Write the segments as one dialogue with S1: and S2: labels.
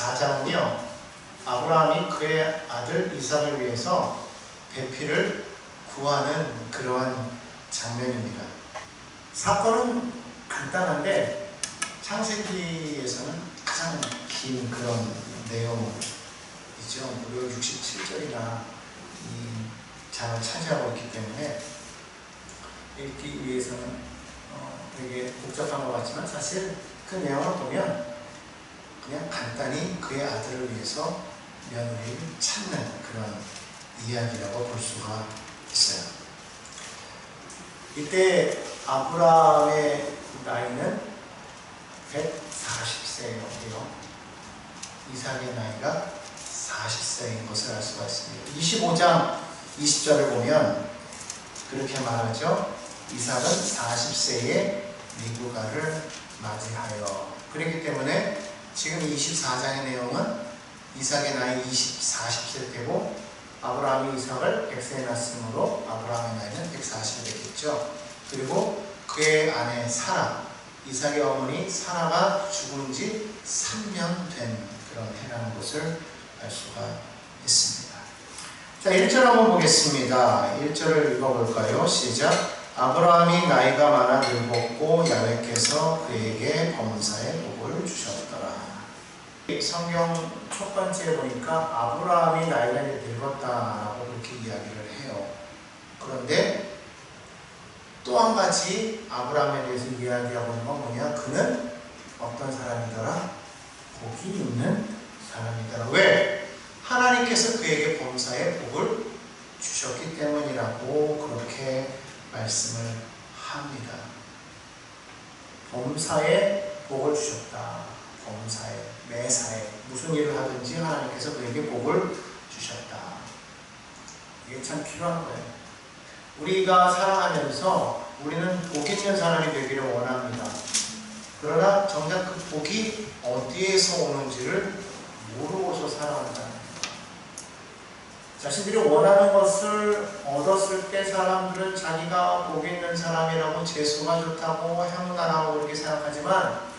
S1: 24장은요, 아브라함이 그의 아들 이삭을 위해서 배필을 구하는 그러한 장면입니다. 사건은 간단한데 창세기에서는 가장 긴 그런 내용이죠. 무려 67절이나 이 장을 차지하고 있기 때문에 읽기 위해서는 되게 복잡한 것 같지만 사실 그 내용을 보면 그냥 간단히 그의 아들을 위해서 며느리를 찾는 그런 이야기라고 볼 수가 있어요. 이때 아브라함의 나이는 140세예요. 이삭의 나이가 40세인 것을 알 수가 있습니다. 25장 20절을 보면 그렇게 말하죠. 이삭은 40세에 미브가를 맞이하여. 그렇기 때문에 지금 24장의 내용은 이삭의 나이 40세 때고 아브라함이 이삭을 100세에 낳았으므로 아브라함의 나이는 140이 됐겠죠. 그리고 그의 아내 사라, 이삭의 어머니 사라가 죽은 지 3년 된 그런 해라는 것을 알 수가 있습니다. 자, 1절 한번 보겠습니다. 1절을 읽어볼까요? 시작. 아브라함이 나이가 많아 늙었고 야훼께서 그에게 범사의 복을 주셨더라. 성경 첫 번째에 보니까 아브라함이 나이가 늙었다라고 그렇게 이야기를 해요. 그런데 또 한 가지 아브라함에 대해서 이야기하고 있는 건 뭐냐? 그는 어떤 사람이더라? 복이 있는 사람이더라. 왜? 하나님께서 그에게 범사의 복을 주셨기 때문이라고 그렇게 말씀을 합니다. 범사의 복을 주셨다. 범사에, 매사에 무슨 일을 하든지 하나님께서 그에게 복을 주셨다. 이게 참 필요한 거예요. 우리가 살아가면서 우리는 복 있는 사람이 되기를 원합니다. 그러나 정작 그 복이 어디에서 오는지를 모르고서 살아간다는 거예요. 자신들이 원하는 것을 얻었을 때 사람들은 자기가 복 있는 사람이라고 재수가 좋다고 행운하라고 그렇게 생각하지만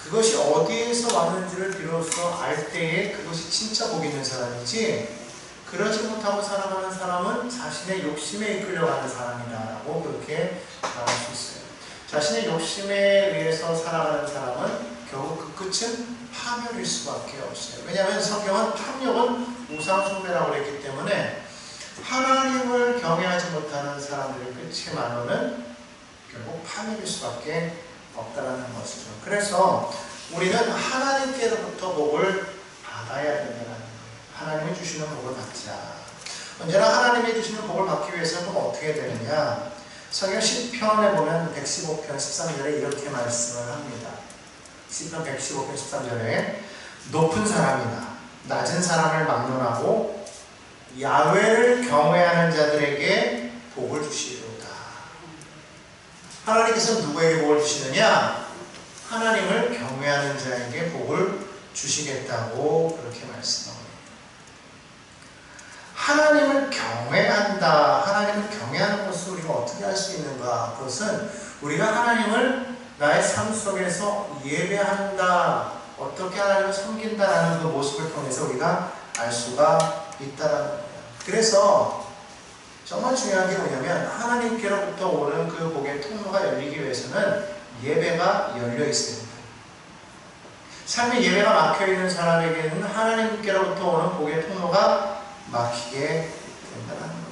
S1: 그것이 어디에서 왔는지를 비로소 알 때에 그것이 진짜 복 있는 사람이지, 그러지 못하고 살아가는 사람은 자신의 욕심에 이끌려가는 사람이다라고 그렇게 말할 수 있어요. 자신의 욕심에 의해서 살아가는 사람은 결국 그 끝은 파멸일 수밖에 없어요. 왜냐하면 성경은 탐욕은 우상 숭배라고 그랬기 때문에 하나님을 경외하지 못하는 사람들의 끝의 만원은 결국 파멸일 수밖에 없다라는 것이죠. 그래서 우리는 하나님께로부터 복을 받아야 된다는 거예요. 하나님이 주시는 복을 받자. 언제나 하나님이 주시는 복을 받기 위해서는 그럼 어떻게 되느냐? 성경 10편에 보면 115편 13절에 이렇게 말씀을 합니다. 10편 115편 13절에 높은 사람이나 낮은 사람을 막론하고 야훼를 경외하는 자들에게 복을 주시리로다. 하나님께서 누구에게 복을 주시느냐? 하나님을 경외하는 자에게 복을 주시겠다고 그렇게 말씀합니다. 하나님을 경외한다. 하나님을 경외하는 것을 우리가 어떻게 할 수 있는가? 그것은 우리가 하나님을 나의 삶 속에서 예배한다, 어떻게 하나님을 섬긴다라는 그 모습을 통해서 우리가 알 수가 있다라는 거예요. 그래서 정말 중요한 게 뭐냐면 하나님께로부터 오는 그 복의 통로가 열리기 위해서는 예배가 열려 있어야 됩니다. 삶의 예배가 막혀있는 사람에게는 하나님께로부터 오는 복의 통로가 막히게 된다는 거예요.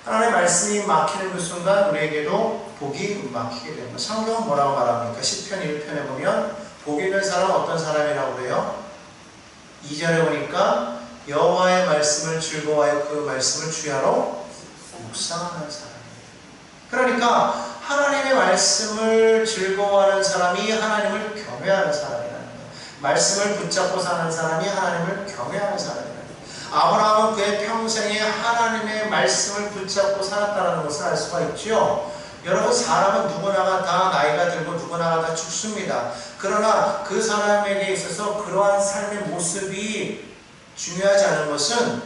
S1: 하나님의 말씀이 막히는 그 순간 우리에게도 복이 막히게 됩니다. 성경은 뭐라고 말합니까? 10편 1편에 보면 복 있는 사람은 어떤 사람이라고 해요? 2절에 보니까 여호와의 말씀을 즐거워하여 그 말씀을 주야로 묵상하는 사람이에요. 그러니까 하나님의 말씀을 즐거워하는 사람이 하나님을 경외하는 사람이라는 거예요. 말씀을 붙잡고 사는 사람이 하나님을 경외하는 사람이라는 거예요. 아브라함은 그의 평생에 하나님의 말씀을 붙잡고 살았다는 것을 알 수가 있죠. 여러분, 사람은 누구나가 다 나이가 들고 누구나가 다 죽습니다. 그러나 그 사람에게 있어서 그러한 삶의 모습이 중요하지 않은 것은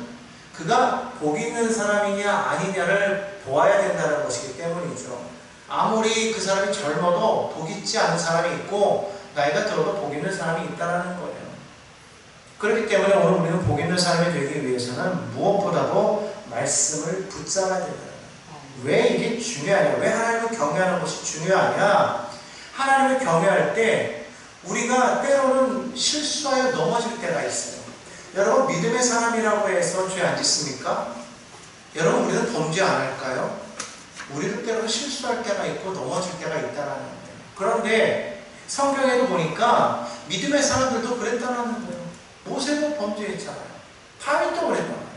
S1: 그가 복 있는 사람이냐 아니냐를 보아야 된다는 것이기 때문이죠. 아무리 그 사람이 젊어도 복 있지 않은 사람이 있고 나이가 들어도 복 있는 사람이 있다는 거예요. 그렇기 때문에 오늘 우리는 복 있는 사람이 되기 위해서는 무엇보다도 말씀을 붙잡아야 된다. 왜 이게 중요하냐? 왜 하나님을 경외하는 것이 중요하냐? 하나님을 경외할 때 우리가 때로는 실수하여 넘어질 때가 있어요. 여러분, 믿음의 사람이라고 해서 죄 안 짓습니까? 여러분, 우리는 범죄 안 할까요? 우리도 때로는 실수할 때가 있고 넘어질 때가 있다는 거예요. 그런데 성경에도 보니까 믿음의 사람들도 그랬다는 거예요. 모세도 범죄했잖아요. 다윗도 그랬단 말이에요.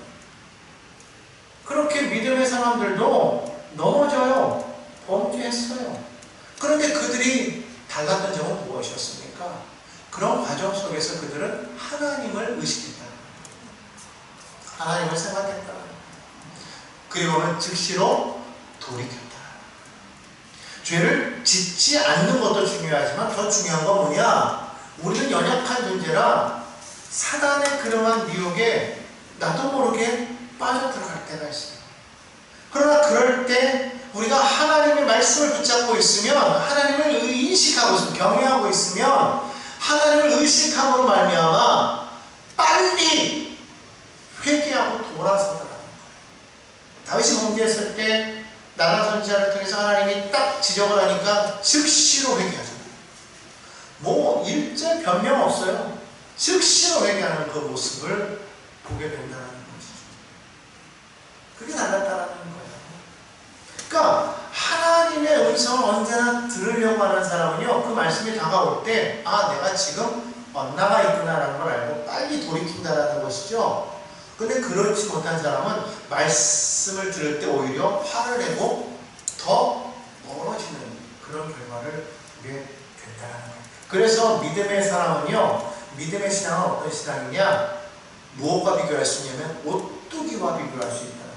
S1: 그렇게 믿음의 사람들도 넘어져요. 범죄했어요. 그런데 그들이 달랐던 점은 무엇이었습니까? 그런 과정 속에서 그들은 하나님을 의식했다. 하나님을 생각했다. 그리고는 즉시로 돌이켰다. 죄를 짓지 않는 것도 중요하지만 더 중요한 건 뭐냐? 우리는 연약한 존재라 사단의 그러한 미혹에 나도 모르게 빠져들어갈 때가 있어요. 그러나 그럴 때 우리가 하나님의 말씀을 붙잡고 있으면, 하나님을 인식하고 있으면, 경외하고 있으면 하나님을 의식함으로 말미암아 빨리 회개하고 돌아서더라는 거예요. 다윗이 범죄했을 때 나단 선지자를 통해서 하나님이 딱 지적을 하니까 즉시로 회개하잖아요. 뭐 일절 변명 없어요. 즉시로 회개하는 그 모습을 보게 된다는 것이죠. 그게 달랐다는 거예요. 그러니까 하나님의 음성을 언제나 들으려고 하는 사람은요, 그 말씀이 다가올 때 내가 지금 엇나가 있구나라는 걸 알고 빨리 돌이킨다는 것이죠. 근데 그렇지 못한 사람은 말씀을 들을 때 오히려 화를 내고 더 멀어지는 그런 결과를 보게 된다는 거예요. 그래서 믿음의 사람은요, 믿음의 신앙은 어떤 신앙이냐? 무엇과 비교할 수 있냐면 오뚜기와 비교할 수 있다는 거예요.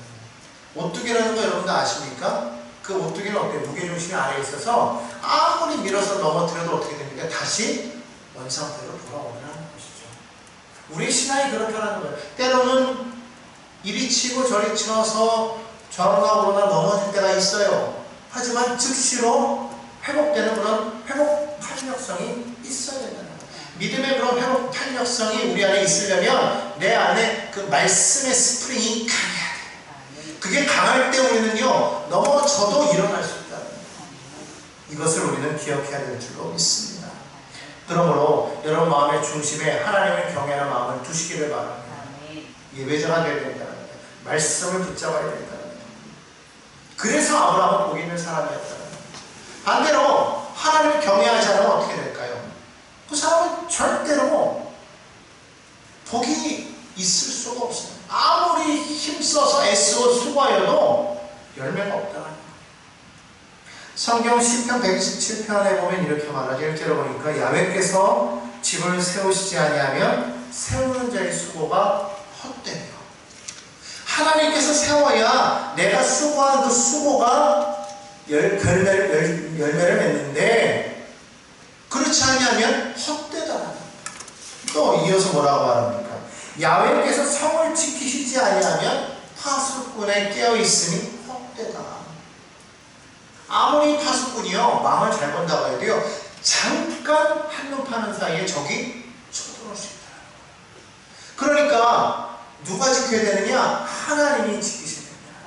S1: 오뚜기라는 거 여러분들 아십니까? 그 오뚜기는 어때요? 무게중심이 아래에 있어서 아무리 밀어서 넘어뜨려도 어떻게 됩니까? 다시 원상태로 돌아오는 것이죠. 우리 신앙이 그렇다는 거예요. 때로는 이리 치고 저리 쳐서 좌우나 우로나 넘어질 때가 있어요. 하지만 즉시로 회복되는 그런 회복 탄력성이 있어야 된다는 거예요. 믿음의 그런 회복 탄력성이 우리 안에 있으려면 내 안에 그 말씀의 스프링이 강해야 돼요. 그게 강할 때 우리는요, 넘어져도 일어날 수 있다는 거예요. 이것을 우리는 기억해야 될 줄로 믿습니다. 그러므로 여러분 마음의 중심에 하나님을 경외하는 마음을 두시기를 바랍니다. 예배자가 되어야 된다는 거예요. 말씀을 붙잡아야 된다는 거예요. 그래서 아브라함은 복 있는 사람이었다는 거예요. 반대로 하나님을 경외하지 않으면 어떻게 될까요? 그 사람은 절대로 복이 있을 수가 없어요. 아무리 힘써서 애쓰고 수고하여도 열매가 없다는 거예요. 성경 시편 127편에 보면 이렇게 말하죠. 1절에 보니까 야훼께서 집을 세우시지 아니하면 세우는 자의 수고가 헛되며, 하나님께서 세워야 내가 수고한 그 수고가 열매를 맺는데, 그렇지 않으면 헛되다는 거예요. 또 이어서 뭐라고 말합니까? 야훼께서 성을 지키시지 아니하면 파수꾼에 깨어있으니 헛되다. 아무리 파수꾼이요, 마음을 잘 본다고 해도요, 잠깐 한눈 파는 사이에 적이 쳐들어올 수 있다. 그러니까 누가 지켜야 되느냐? 하나님이 지키셔야 됩니다.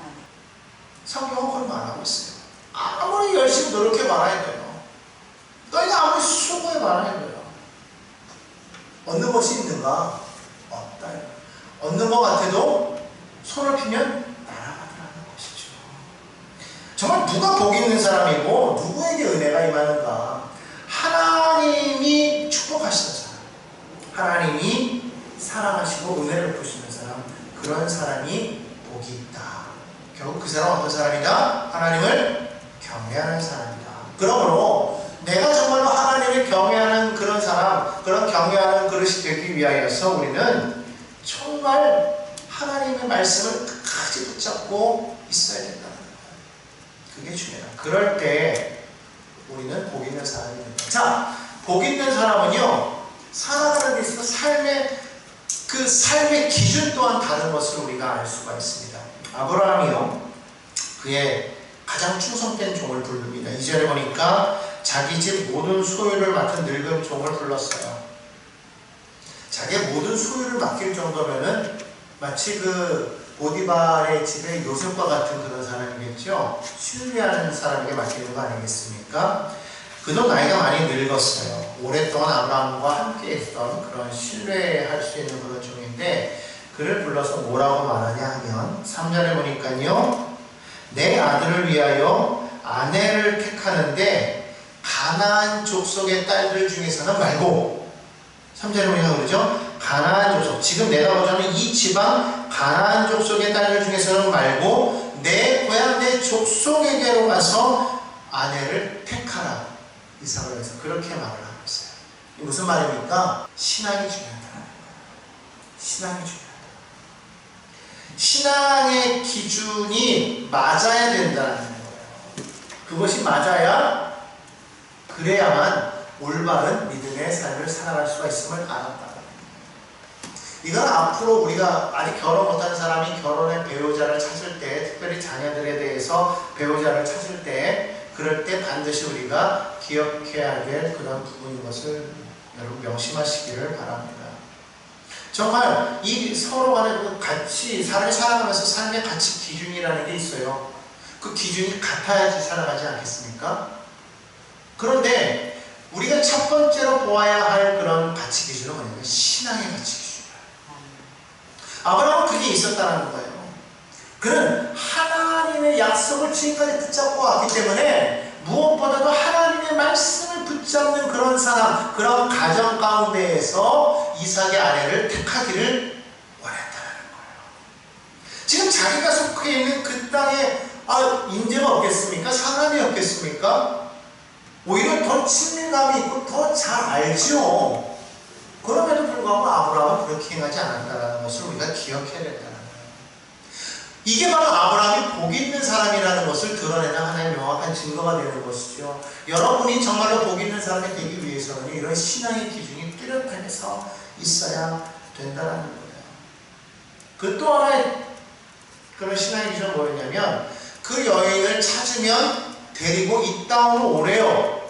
S1: 성경은 그걸 말하고 있어요. 아무리 열심히 노력해 말아야 돼요. 너희가 아무리 수고해 말아야 돼요. 얻는 것이 있는가? 없다. 얻는 것 같아도 손을 피면 날아가더라는 것이죠. 정말 누가 복 있는 사람이고 누구에게 은혜가 임하는가? 하나님이 축복하시는 사람, 하나님이 사랑하시고 은혜를 베푸시는 사람, 그런 사람이 복이 있다. 결국 그 사람은 어떤 사람이다? 하나님을 경외하는 사람이다. 그러므로 내가 정말로 하나님을 경외하는 그런 사람, 그런 경외하는 그릇이 되기 위하여서 우리는 정말 하나님의 말씀을 끝까지 붙잡고 있어야 된다는 거예요. 그게 중요해요. 그럴 때 우리는 복 있는 사람이 됩니다. 자, 복 있는 사람은요, 살아가는 데 있어서 삶의 기준 또한 다른 것을 우리가 알 수가 있습니다. 아브라함이요, 그의 가장 충성된 종을 부릅니다. 2절에 보니까 자기 집 모든 소유를 맡은 늙은 종을 불렀어요. 자기의 모든 소유를 맡길 정도면은 마치 그 보디발의 집에 요셉과 같은 그런 사람이겠죠. 신뢰하는 사람에게 맡기는 거 아니겠습니까? 그도 나이가 많이 늙었어요. 오랫동안 아브라함과 함께 했던 그런 신뢰할 수 있는 그런 종인데, 그를 불러서 뭐라고 말하냐 하면 3절에 보니까요, 내 아들을 위하여 아내를 택하는데 가나안 족속의 딸들 중에서는 말고, 3절에 보니까 그러죠. 가나안 족속, 지금 내가 보자면 이 지방 가나안 족속의 딸들 중에서는 말고 내 고향 내 족속에게로 가서 아내를 택하라. 이삭을 해서 그렇게 말을 하고 있어요. 이게 무슨 말입니까? 신앙이 중요하다는 거예요. 신앙이 중요하다. 신앙의 기준이 맞아야 된다는 거예요. 그것이 맞아야, 그래야만 올바른 믿음의 삶을 살아갈 수가 있음을 알았다. 이건 앞으로 우리가 아직 결혼 못한 사람이 결혼의 배우자를 찾을 때, 특별히 자녀들에 대해서 배우자를 찾을 때, 그럴 때 반드시 우리가 기억해야 될 그런 부분인 것을 여러분 명심하시기를 바랍니다. 정말 이 서로 간에 같이 사람이 살아가면서 삶의 가치 기준이라는 게 있어요. 그 기준이 같아야지 살아가지 않겠습니까? 그런데 우리가 첫 번째로 보아야 할 그런 가치 기준은 뭐냐면 신앙의 가치 기준이에요. 아브라함은 그게 있었다는 거예요. 그는 하나님의 약속을 지금까지 붙잡고 왔기 때문에 무엇보다도 하나님의 말씀을 붙잡는 그런 사람, 그런 가정 가운데에서 이삭의 아내를 택하기를 원했다는 거예요. 지금 자기가 속해 있는 그 땅에 인재가 없겠습니까? 사람이 없겠습니까? 오히려 더 친밀감이 있고 더 잘 알죠. 그럼에도 불구하고 아브라함은 그렇게 행하지 않았다는 것을 우리가 기억해야 된다는 거예요. 이게 바로 아브라함이 복 있는 사람이라는 것을 드러내는 하나의 명확한 증거가 되는 것이죠. 여러분이 정말로 복 있는 사람이 되기 위해서는 이런 신앙의 기준이 뚜렷하게서 있어야 된다는 거예요. 그 또 하나의 그런 신앙의 기준은 뭐였냐면, 그 여인을 찾으면 데리고 이 땅으로 오래요.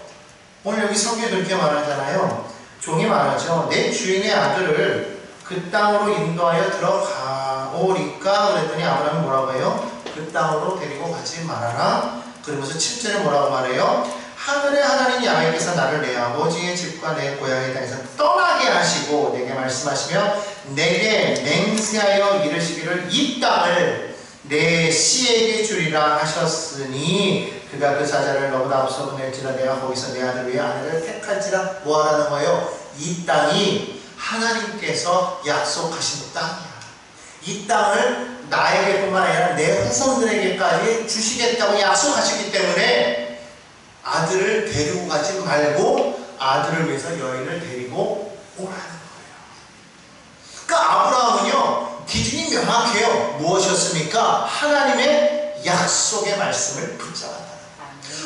S1: 오늘 여기 성경에 그렇게 말하잖아요. 종이 말하죠. 내 주인의 아들을 그 땅으로 인도하여 들어가오리까? 그랬더니 아브라함이 뭐라고 해요? 그 땅으로 데리고 가지 말아라. 그러면서 7절에 뭐라고 말해요? 하늘의 하나님 야훼께서 나를 내 아버지의 집과 내 고향의 땅에서 떠나게 하시고 내게 말씀하시며 내게 맹세하여 이르시기를 이 땅을 내 씨에게 주리라 하셨으니 그가 그 사자를 너보다 앞서 보낼지라 내가 거기서 내 아들 위에 아내를 택할지라. 뭐하라는 거예요? 이 땅이 하나님께서 약속하신 땅이야. 이 땅을 나에게뿐만 아니라 내 후손들에게까지 주시겠다고 약속하시기 때문에 아들을 데리고 가지 말고 아들을 위해서 여인을 데리고 오라는 거예요. 그러니까 아브라함은요, 기준이 명확해요. 무엇이었습니까? 하나님의 약속의 말씀을 붙잡았다.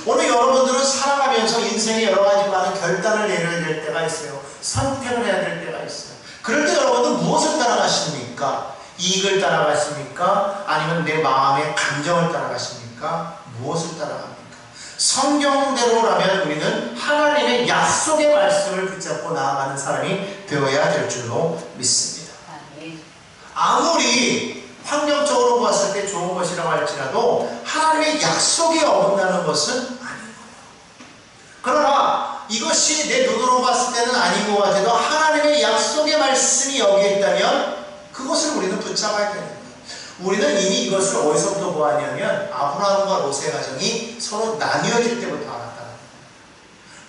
S1: 오늘 여러분들은 살아가면서 인생에 여러 가지 많은 결단을 내려야 될 때가 있어요. 선택을 해야 될 때가 있어요. 그럴 때 여러분들 무엇을 따라가십니까? 이익을 따라가십니까? 아니면 내 마음의 감정을 따라가십니까? 무엇을 따라갑니까? 성경대로라면 우리는 하나님의 약속의 말씀을 붙잡고 나아가는 사람이 되어야 될 줄로 믿습니다. 아무리 환경적으로 봤을 때 좋은 것이라고 할지라도 하나님의 약속에 어긋나는 것은 아닌 거예요. 그러나 이것이 내 눈으로 봤을 때는 아닌 것 같아도 하나님의 약속의 말씀이 여기에 있다면 그것을 우리는 붙잡아야 되는 거예요. 우리는 이미 이것을 어디서부터 보았냐면 아브라함과 롯의 가정이 서로 나뉘어질 때부터 알았다는 거예요.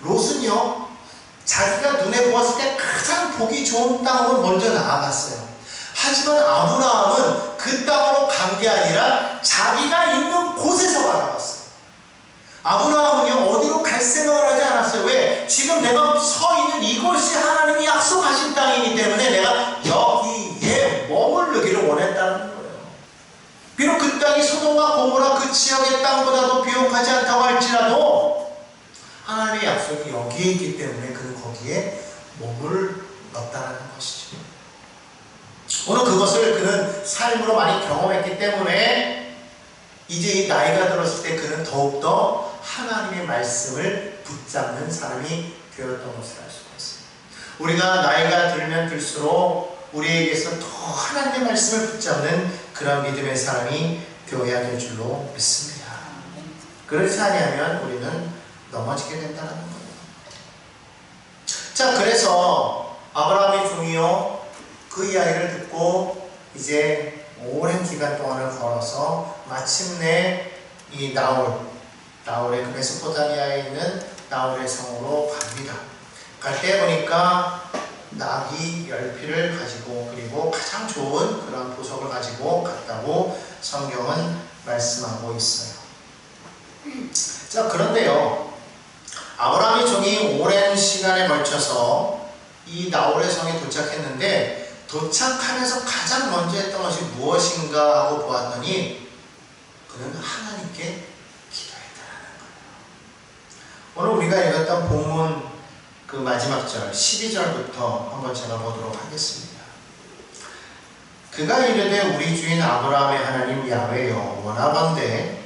S1: 롯은요, 자기가 눈에 보았을 때 가장 보기 좋은 땅으로 먼저 나아갔어요. 하지만 아브라함은 그 땅으로 간 게 아니라 자기가 있는 곳에서 바라봤어요. 아브라함은요, 어디로 갈 생각을 하지 않았어요. 왜? 지금 내가 서 있는 이곳이 하나님이 약속하신 땅이기 때문에 내가 여기에 머무르기를 원했다는 거예요. 비록 그 땅이 소돔과 고모라 그 지역의 땅보다도 비옥하지 않다고 할지라도 하나님의 약속이 여기에 있기 때문에 그는 거기에 머물렀다는 것이죠. 오늘 그것을 그는 삶으로 많이 경험했기 때문에 이제 이 나이가 들었을 때 그는 더욱더 하나님의 말씀을 붙잡는 사람이 되었던 것을 알 수가 있습니다. 우리가 나이가 들면 들수록 우리에게서 더 하나님의 말씀을 붙잡는 그런 믿음의 사람이 되어야 될 줄로 믿습니다. 그렇지 아니하면 우리는 넘어지게 된다는 거예요. 자, 그래서 아브라함의 종이요, 그 이야기를 듣고 이제 오랜 기간 동안을 걸어서 마침내 이 나홀의 그 메소포타미아에 있는 나홀의 성으로 갑니다. 갈 때 보니까 나귀 10피를 가지고 그리고 가장 좋은 그런 보석을 가지고 갔다고 성경은 말씀하고 있어요. 자, 그런데요, 아브라함의 종이 오랜 시간에 걸쳐서 이 나홀의 성에 도착했는데 도착하면서 가장 먼저 했던 것이 무엇인가 하고 보았더니 그는 하나님께 기도했다는 거예요. 오늘 우리가 읽었던 본문 그 마지막 절 12절부터 한번 제가 보도록 하겠습니다. 그가 이르되 우리 주인 아브라함의 하나님 야훼여 원하건대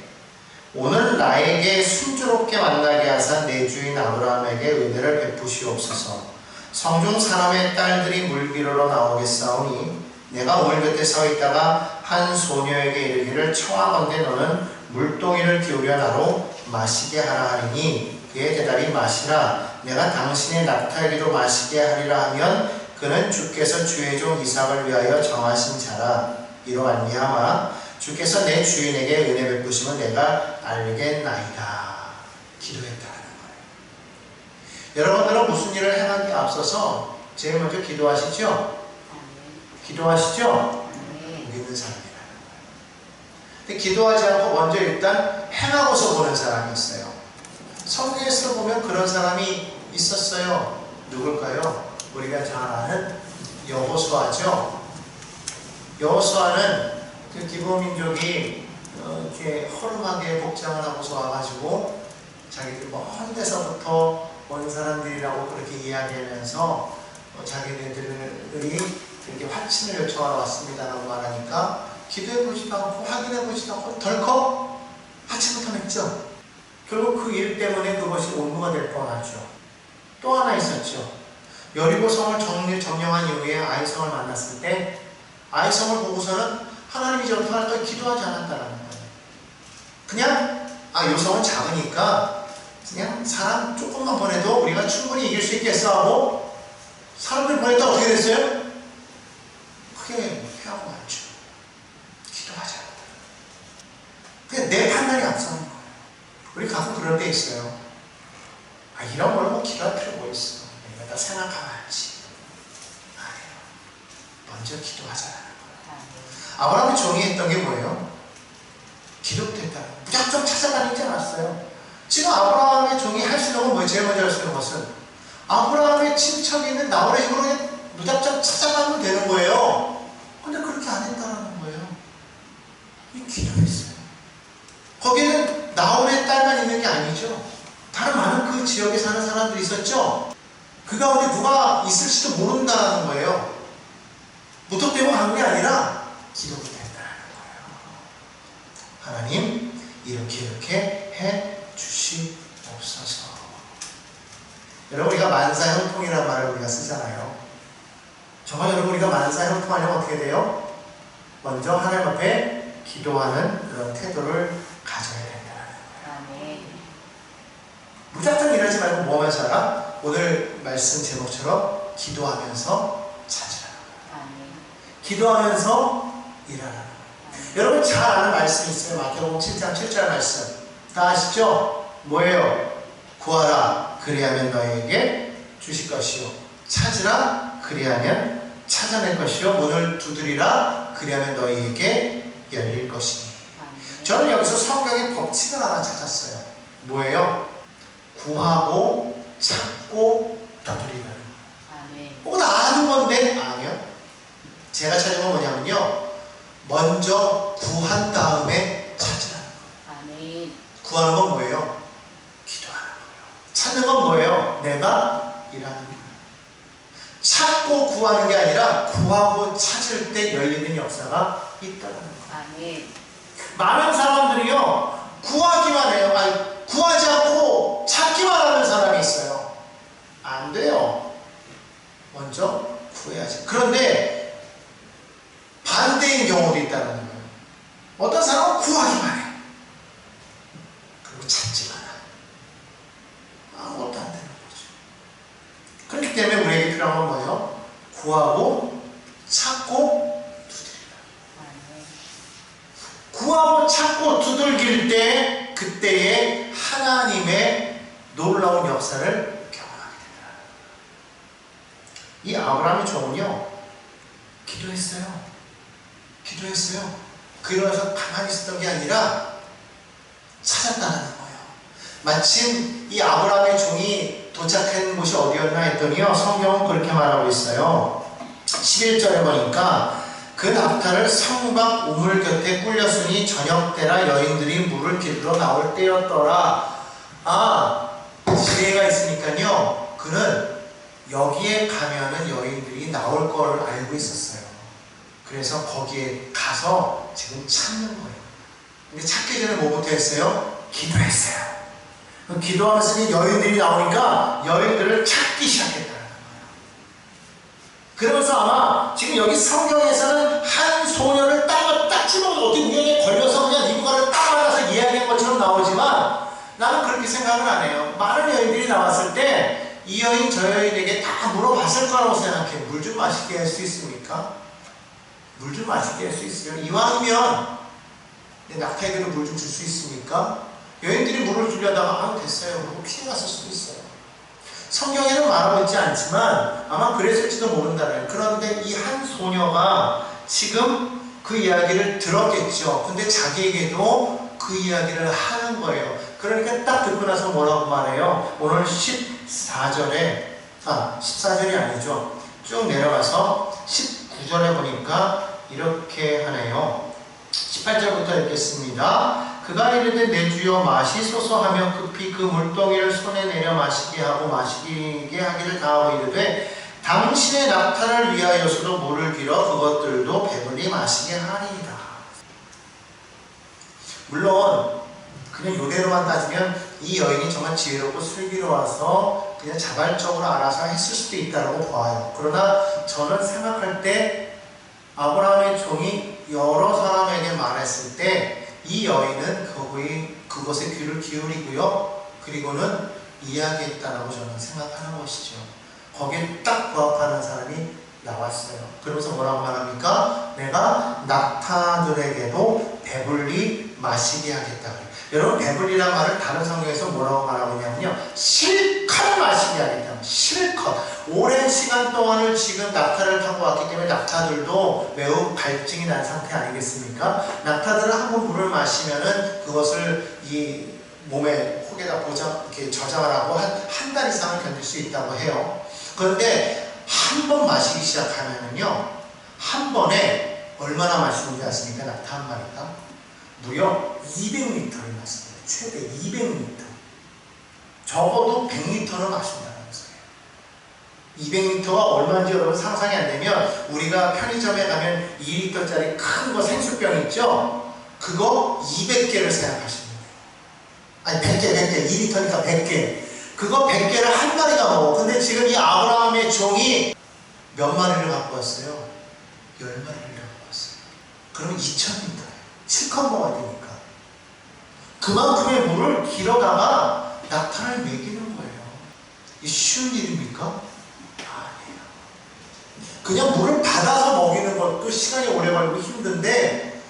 S1: 오늘 나에게 순조롭게 만나게 하사 내 주인 아브라함에게 은혜를 베푸시옵소서. 성중 사람의 딸들이 물기르러 나오겠사오니 내가 오늘 곁에 서 있다가 한 소녀에게 이르기를 청하건대 너는 물동이를 기울여 나로 마시게 하라 하리니 그의 대답이 마시라 내가 당신의 낙타에게도 마시게 하리라 하면 그는 주께서 주의 종 이삭을 위하여 정하신 자라. 이로 말미암아 주께서 내 주인에게 은혜 베푸심은 내가 알겠나이다. 기도했다는 거예요. 여러분들은 무슨 일을 행하기에 앞서서 제일 먼저 기도하시죠? 기도하시죠? 믿는 사람이라는 거예요. 근데 기도하지 않고 먼저 일단 행하고서 보는 사람이 있어요. 성경에서 보면 그런 사람이 있었어요. 누굴까요? 우리가 잘 아는 여호수아죠. 여호수아는 그 기브민족이 이렇게 허름하게 복장을 하고서 와가지고 자기들 먼 데서부터 온 사람들이라고 그렇게 이야기하면서 자기네들이 이렇게 화친을 요청하러 왔습니다라고 말하니까 기도해보지도 않고 확인해보지도 않고 덜컥 화친부터 맺죠. 결국 그 일 때문에 그것이 온무가 될 뻔하죠. 또 하나 있었죠. 여리고성을 점령한 이후에 아이성을 만났을 때 아이성을 보고서는 하나님이 이제 어떻게 할까 기도하지 않았다는 거예요. 그냥 이 성은 작으니까 그냥 사람 조금만 보내도 우리가 충분히 이길 수 있겠어 하고 사람들 보냈다 어떻게 됐어요? 크게 피하고 말죠. 기도하지 않았다. 그냥 내 판단이 앞서는 거예요. 우리 가끔 그런 데 있어요. 이런 거는 뭐 기도할 필요 뭐 있어. 내가 다 생각하지. 아니에요. 먼저 기도하자는 거예요. 아브라함이 종이 했던 게 뭐예요? 기록됐다. 무작정 찾아다니지 않았어요. 지금 아브라함의 종이 할 수 있는 건 뭐예요? 제일 먼저 할 수 있는 것은 아브라함의 친척이 있는 나홀의 집으로 무작정 찾아가면 되는 거예요. 근데 그렇게 안 했다는 거예요. 이 기도했어요. 거기는 나홀의 딸만 있는 게 아니죠. 다른 많은 그 지역에 사는 사람들이 있었죠. 그 가운데 누가 있을지도 모른다는 거예요. 무턱대고 간 게 아니라 기록이 된다는 거예요. 하나님 이렇게 해 주시옵소서. 여러분 우리가 만사형통이라는 말을 우리가 쓰잖아요. 정말 여러분 우리가 만사형통하려면 어떻게 돼요? 먼저 하나님 앞에 기도하는 그런 태도를 가져야 된다는 거예요. 무작정 일하지 말고 뭐 하면서 살아? 오늘 말씀 제목처럼 기도하면서 찾으라는 거예요. 기도하면서 일하라는 거예요. 여러분 잘 아는 말씀이 있어요. 마태복음 7장 7절 말씀 다 아시죠? 뭐예요? 구하라 그리하면 너에게 주실 것이요 찾으라 그리하면 찾아낼 것이요 문을 두드리라 그리하면 너희에게 열릴 것이니. 저는 여기서 성경의 법칙을 하나 찾았어요. 뭐예요? 구하고 찾고 두드리는. 꼭 아는 건데 아니요. 제가 찾은 건 뭐냐면요. 먼저 구한 다음에 찾으라는 거예요. 구하는 건 뭐예요? 기도하는 거예요. 찾는 건 뭐예요? 내가 일하는 거예요. 찾고 구하는 게 아니라 구하고 찾을 때 열리는 역사가 있다는 거예요. 많은 사람들이요 구하기만 해요. 구하지 않고 찾기만 하는 사람이 있어요. 안 돼요. 먼저 구해야지. 그런데 반대인 경우도 있다는 거예요. 어떤 사람은 구하기만 해. 그리고 찾지만 않아. 아무것도 안 되는 거죠. 그렇기 때문에 우리에게 필요한 건 뭐예요? 구하고 찾고 두드리라. 구하고 찾고 두들길 때 그때에 하나님의 놀라운 역사를 경험하게 된다. 이 아브라함의 종은요, 기도했어요. 기도해서 가만히 있었던 게 아니라 찾았다는 거예요. 마침 이 아브라함의 종이 도착한 곳이 어디였나 했더니요, 성경은 그렇게 말하고 있어요. 11절에 보니까 그 낙타를 성 밖 우물 곁에 꿀렸으니 저녁 때라 여인들이 물을 길러 나올 때였더라. 지혜가 있으니까요, 그는 여기에 가면은 여인들이 나올 걸 알고 있었어요. 그래서 거기에 가서 지금 찾는 거예요. 근데 찾기 전에 뭐부터 했어요? 기도했어요. 기도하면서 여인들이 나오니까 여인들을 찾기 시작했다는 거예요. 그러면서 아마 지금 여기 성경에서는 한 소녀를 딱 집어서 어디 우연히 걸려서 그냥 리브가를 딱 말아서 이야기한 것처럼 나오지만 나는 그렇게 생각을 안 해요. 많은 여인들이 나왔을 때 이 여인 저 여인에게 다 물어봤을 거라고 생각해. 물 좀 마시게 할 수 있습니까? 물 좀 마시게 할 수 있으면 이왕이면 낙타에게도 물 좀 줄 수 있습니까? 여인들이 물을 주려다가 됐어요. 그리고 피해갔을 수도 있어요. 성경에는 말하고 있지 않지만 아마 그랬을지도 모른다는. 그런데 이 한 소녀가 지금 그 이야기를 들었겠죠. 근데 자기에게도 그 이야기를 하는 거예요. 그러니까 딱 듣고 나서 뭐라고 말해요? 오늘 14절이 아니죠. 쭉 내려가서 19절에 보니까 이렇게 하네요. 18절부터 읽겠습니다. 그가 이르되 내 주여 마시소서 하며 급히 그 물동이를 손에 내려 마시게 하고 마시게 하기를 다하고 이르되 당신의 낙타를 위하여서도 물을 길어 그것들도 배불리 마시게 하리이다. 물론 그냥 요대로만 따지면 이 여인이 정말 지혜롭고 슬기로워서 그냥 자발적으로 알아서 했을 수도 있다고 봐요. 그러나 저는 생각할 때 아브라함의 종이 여러 사람에게 말했을 때 이 여인은 그것에 귀를 기울이고요. 그리고는 이야기했다라고 저는 생각하는 것이죠. 거기에 딱 부합하는 사람이 나왔어요. 그러면서 뭐라고 말합니까? 내가 낙타들에게도 배불리 마시게 하겠다. 여러분, 배불리란 말을 다른 성경에서 뭐라고 말하고 있냐면요, 실컷 마시게 하겠다. 실컷. 오랜 시간 동안을 지금 낙타를 타고 왔기 때문에 낙타들도 매우 갈증이 난 상태 아니겠습니까? 낙타들은 한번 물을 마시면은 그것을 이 몸에 혹에다 이렇게 저장을 하고 한 달 이상을 견딜 수 있다고 해요. 그런데 한 번 마시기 시작하면은요, 한 번에 얼마나 마시는지 아십니까? 낙타 한 마리가? 무려 200리터를 마십니다. 최대 200리터. 적어도 100리터는 마신다면서요. 200리터가 얼마인지 여러분 상상이 안 되면 우리가 편의점에 가면 2리터짜리 큰 거 생수병 있죠? 그거 200개를 생각하시면 돼요. 아니 100개 2리터니까 100개. 그거 100개를 한 마리가 먹어. 근데 지금 이 아브라함의 종이 몇 마리를 갖고 왔어요? 10마리를 갖고 왔어요. 그러면 2000리터예요. 실컷 먹어야 되니까. 그만큼의 물을 길어다가 낙타를 먹이는 거예요. 이 쉬운 일입니까? 아니에요. 그냥 물을 받아서 먹이는 것도 시간이 오래 걸리고 힘든데,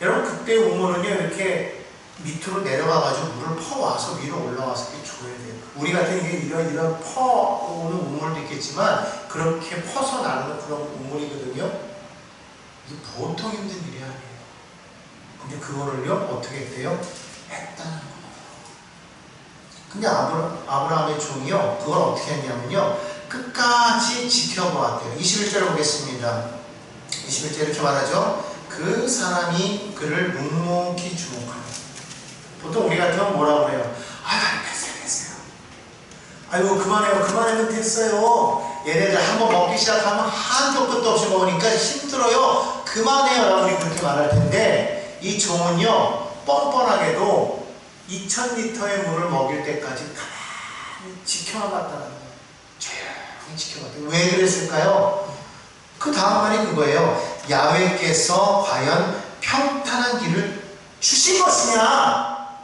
S1: 여러분 그때 우물은요 이렇게 밑으로 내려가가지고 물을 퍼와서 위로 올라와서 이렇게 줘야 돼요. 우리 같은 게 이런 퍼오는 우물도 있겠지만 그렇게 퍼서 나르는 그런 우물이거든요. 이게 보통 힘든 일이 아니에요. 근데 그거를요 어떻게 했대요? 했다는 거예요. 근데 아브라함의 종이요 그걸 어떻게 했냐면요 끝까지 지켜보았대요. 21절을 보겠습니다. 21절 이렇게 말하죠. 그 사람이 그를 묵묵히 주목하네. 보통 우리 같으면 뭐라고 그래요? 됐어요. 아이고 그만하면 됐어요. 얘네들 한번 먹기 시작하면 한도 끝도 없이 먹으니까 힘들어요. 그만해요 라고 우리 그렇게 말할 텐데 이 종은요 뻔뻔하게도 2000리터의 물을 먹일 때까지 가만히 지켜만 봤다는 거예요. 조용히 지켜봤다. 왜 그랬을까요? 그 다음 말이 그거예요. 야훼께서 과연 평탄한 길을 주신 것이냐?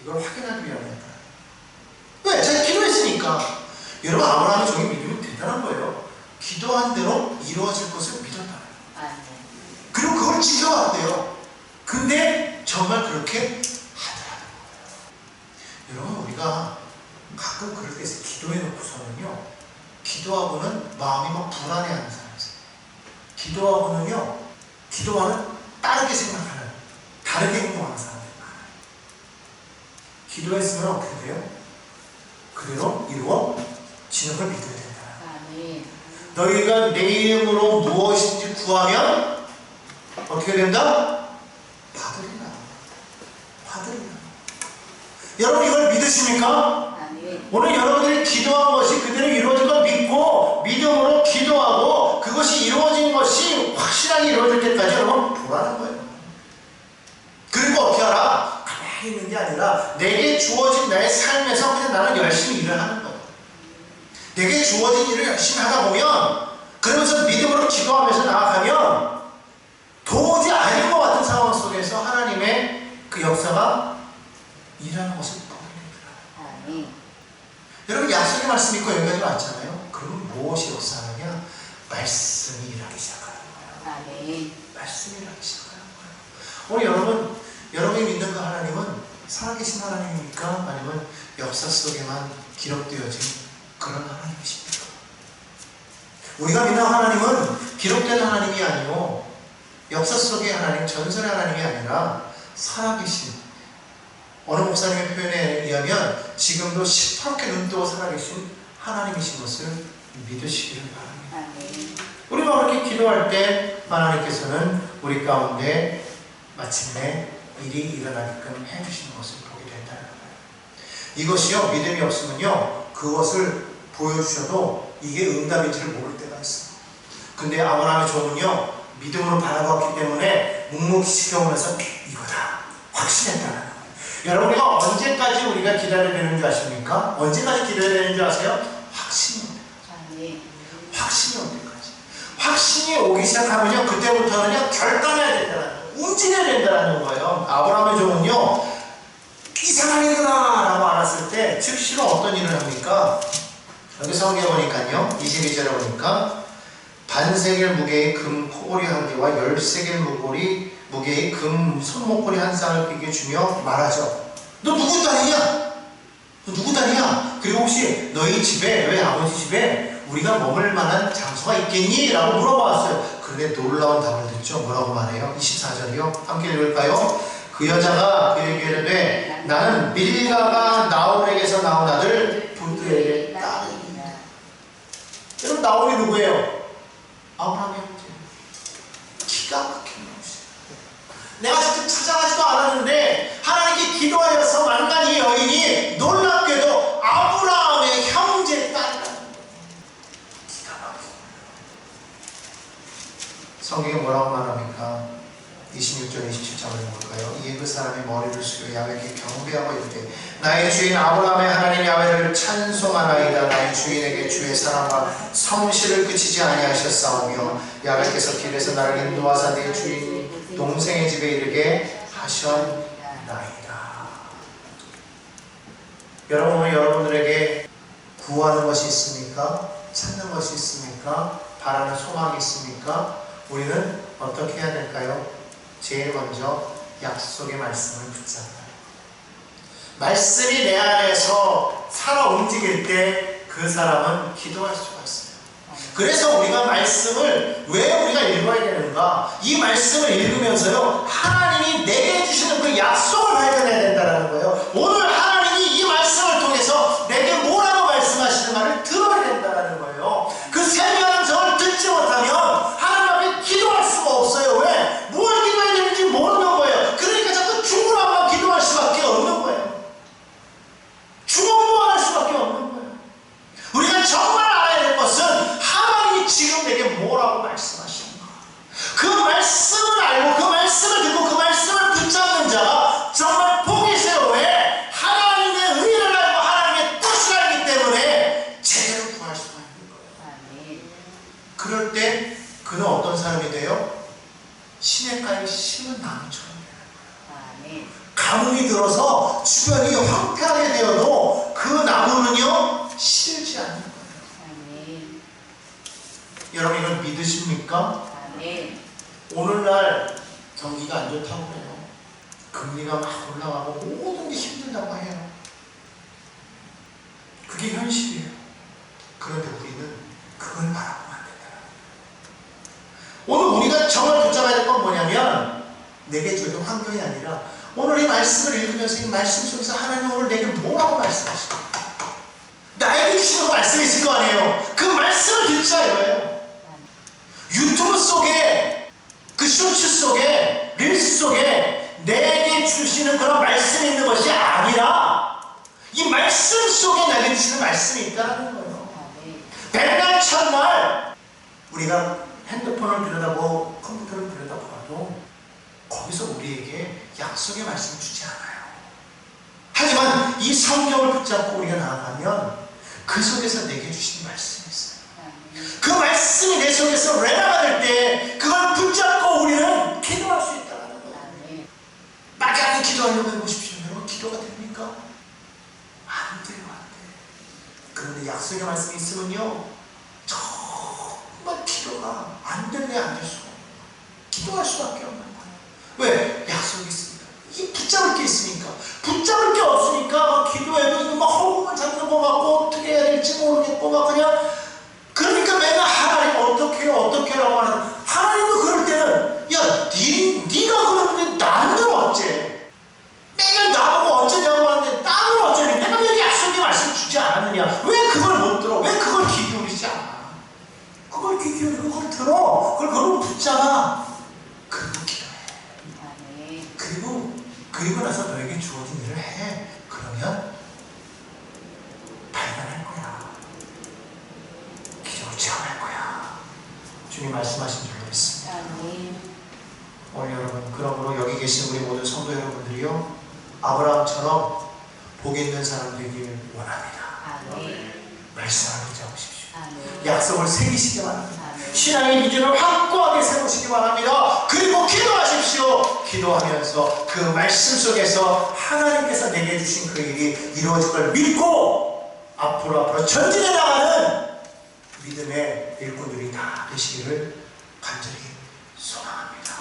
S1: 이걸 확인하기 위함이다. 왜? 제가 기도했으니까. 여러분, 아브라함의 종의 믿음이 대단한 거예요. 기도한 대로 이루어질 것을 믿었다. 그리고 그걸 지켜왔대요. 근데 정말 그렇게 하더라고요. 여러분, 우리가 가끔 그럴 때 기도해놓고서는요, 기도하고는 마음이 막 불안해하는 사람이 있어요. 기도하고는요, 기도와는 다르게 생각하는, 다르게 행동하는 사람들이 많아요. 기도했으면 어떻게 돼요? 그대로 이루어지는 걸 믿어야 된다. 너희가 내 이름으로 무엇인지 구하면 어떻게 된다? 받으리라. 받으리라. 여러분, 이걸 믿으십니까? 오늘 여러분들이 기도한 것이 그대로 이루어질 걸 믿고 믿음으로 기도하고 그것이 이루어진 것이 확실하게 이루어질 때까지 여러분 불안한 거예요. 그리고 어떻게 알아? 가만히 있는 게 아니라 내게 주어진 나의 삶에서 그냥 나는 열심히 일을 하는 거예요. 내게 주어진 일을 열심히 하다 보면, 그러면서 믿음으로 기도하면서 나아가면 도저히 아닌 것 같은 상황 속에서 하나님의 그 역사가 일하는 것을 보게 되더라고요. 여러분, 약속의 말씀 믿고 여기까지 왔잖아요. 그러면 무엇이 역사하느냐? 말씀이 일하기 시작하는 거예요. 말씀이 일하기 시작하는 거예요. 오늘 여러분이 믿는 그 하나님은 살아계신 하나님입니까? 아니면 역사 속에만 기록되어진 그런 하나님이십니까? 우리가 믿는 하나님은 기록된 하나님이 아니고 역사 속의 하나님, 전설의 하나님이 아니라 살아계신, 어느 목사님의 표현에 의하면 지금도 시퍼렇게 눈뜨고 살아계신 하나님이신 것을 믿으시기를 바랍니다. 우리가 그렇게 기도할 때 하나님께서는 우리 가운데 마침내 일이 일어나게끔 해주시는 것을 보게 된다는 거예요. 이것이요, 믿음이 없으면요, 그것을 보여주셔도 이게 응답인지를 모를 때가 있어요. 근데 아브라함의 종은요, 믿음으로 바라봤기 때문에 묵묵히 지켜보면서 이거다, 확신했다는 거예요. 여러분, 우리가 언제까지 우리가 기다려야 되는 줄 아십니까? 언제까지 기다려야 되는 줄 아세요? 확신이 올 때까지. 확신이 올 때까지. 확신이 오기 시작하면요, 그때부터는요, 결단해야 된다는 거예요. 움직여야 된다는 거예요. 아브라함의 종은요, 이상한 일이구나 라고 알았을 때 즉시로 어떤 일을 합니까? 여기 성경에 보니까요, 22절에 보니까 반세겔 무게의 금 코골이 한 개와 10세겔 무게의 금 손목걸이 한 쌍을 그에게 주며 말하죠. 너 누구 딸이냐? 너 누구 딸이냐? 그리고 혹시 너희 집에, 너희 아버지 집에 우리가 머물 만한 장소가 있겠니? 라고 물어봤어요. 그런데 놀라운 답을 듣죠. 뭐라고 말해요? 24절이요. 함께 읽을까요? 그 여자가 그에게 이르되 나는 밀가가 나홀에게서 나온 아들 부드에게 딸이니라. 여러분, 나홀이 누구예요? 아브라함의 형제. 기가 막힌 것이에요. 내가 직접 찾아가지도 않았는데 하나님께 기도하여서 만난 이 여인이 놀랍게도 아브라함의 형제 딸이라는 거예요. 기가 막힌 거예요. 성경에 뭐라고 말합니까? 26절 27절을 볼까요? 이에 그 사람이 머리를 숙여 야훼께 경배하고 이르되 나의 주인 아브라함의 하나님 야훼를 찬송하나이다. 나의 주인에게 주의 사랑과 성실을 그치지 아니하셨사오며 야훼께서 길에서 나를 인도하사 내 주인 동생의 집에 이르게 하셨나이다. 여러분, 오늘 여러분들에게 구하는 것이 있습니까? 찾는 것이 있습니까? 바라는 소망이 있습니까? 우리는 어떻게 해야 될까요? 제일 먼저 약속의 말씀을 붙잡아요. 말씀이 내 안에서 살아 움직일 때 그 사람은 기도할 수가 있어요. 그래서 우리가 말씀을 왜 우리가 읽어야 되는가? 이 말씀을 읽으면서요, 하나님이 내게 해주시는 그 약속을 발견해야 된다는 거예요. 오늘 하나님이 이 말씀을 통해서 내게 뭐라고 말씀하시는가를 들어야 된다는 거예요. 그 세미한 음성을 듣지 못하면 하나님 앞에 기도할 수가 없어요. 왜? 뭘 기도해야 되는지 모르는 거예요. 그러니까 자꾸 중구난방 기도할 수밖에 없는 거예요. 중언부언할 수밖에 없는 거예요. 우리가 정말 알아야 될 것은 하나님이 지금 내게 뭐라고 말씀하시는가. 그 말씀을 알고 그 말씀을 듣고 그 말씀을 붙잡는 자가 정말 복이세요. 왜? 그는 어떤 사람이 돼요? 시냇가에 심은 나무처럼 되는 거예요. 가뭄이 들어서 주변이 황폐하게 되어도 그 나무는요 시들지 않는 거예요. 여러분 이걸 믿으십니까? 오늘날 경기가 안 좋다고 해요. 금리가 막 올라가고 모든 게 힘들다고 해요. 그게 현실이에요. 그런데 우리는 그걸 바라보면 안 된다. 오늘 우리가 정말 붙잡아야 될 건 뭐냐면 내게 주어진 환경이 아니라 오늘 이 말씀을 읽으면서 이 말씀 속에서 하나님 오늘 내게 뭐라고 말씀하실까? 나에게 주시는 말씀이 있을 거 아니에요. 그 말씀을 듣자 이거예요. 유튜브 속에 그 쇼츠 속에 릴스 속에 내게 주시는 그런 말씀이 있는 것이 아니라 이 말씀 속에 내게 주시는 말씀이 있다는 거예요. 백날 첫날 우리가 핸드폰을 들여다보고 컴퓨터를 들여다보아도 거기서 우리에게 약속의 말씀을 주지 않아요. 하지만 이 성경을 붙잡고 우리가 나아가면 그 속에서 내게 주신 말씀이 있어요. 그 말씀이 내 속에서 레나가 될 때 그걸 붙잡고 우리는 기도할 수 있다는 거예요. 막연하게 기도하려고 해보십시오. 여러분 기도가 됩니까? 안 돼요. 안 돼요. 그런데 약속의 말씀이 있으면요 정말 기도가 안 될래 안 될 수가 없어요. 기도할 수밖에 없는 거예요. 왜? 약속이 있습니다. 이게 붙잡을 게 있으니까. 붙잡을 게 없으니까 막 기도해도 이거 막 허공을 잡는 거 같고 어떻게 해야 될지 모르겠고 막 그냥 그러니까 맨날 하나님 어떻게 해요 어떻게 하라고 하는 하나님은 그럴 때는 야 네가 그러는데 나는 어째 맨날 나보고 어쩌냐고 하는데 나는 어쩌니 내가 왜 약속의 말씀 주지 않았느냐 왜 그걸 못 들어 왜 그걸 귀 기울이지 않아 그걸 귀 기울이고 그걸 들어 그걸 붙잡아 그리고 기도해 그리고 나서 너에게 주어진 일을 해 그러면 발견할 거야 기적을 체험할 거야 주님 말씀하신 줄 믿습니다. 오늘 여러분 그러므로 여기 계신 우리 모든 성도 여러분들이요 아브라함처럼 복 있는 사람 되길 원합니다. 말씀을 붙잡으십시오. 약속을 새기시기 바랍니다. 신앙의 기준을 확고하게 세우시기 바랍니다. 그리고 기도하십시오. 기도하면서 그 말씀 속에서 하나님께서 내게 주신 그 일이 이루어질 걸 믿고 앞으로 전진해 나가는 믿음의 일꾼들이 다 되시기를 간절히 소망합니다.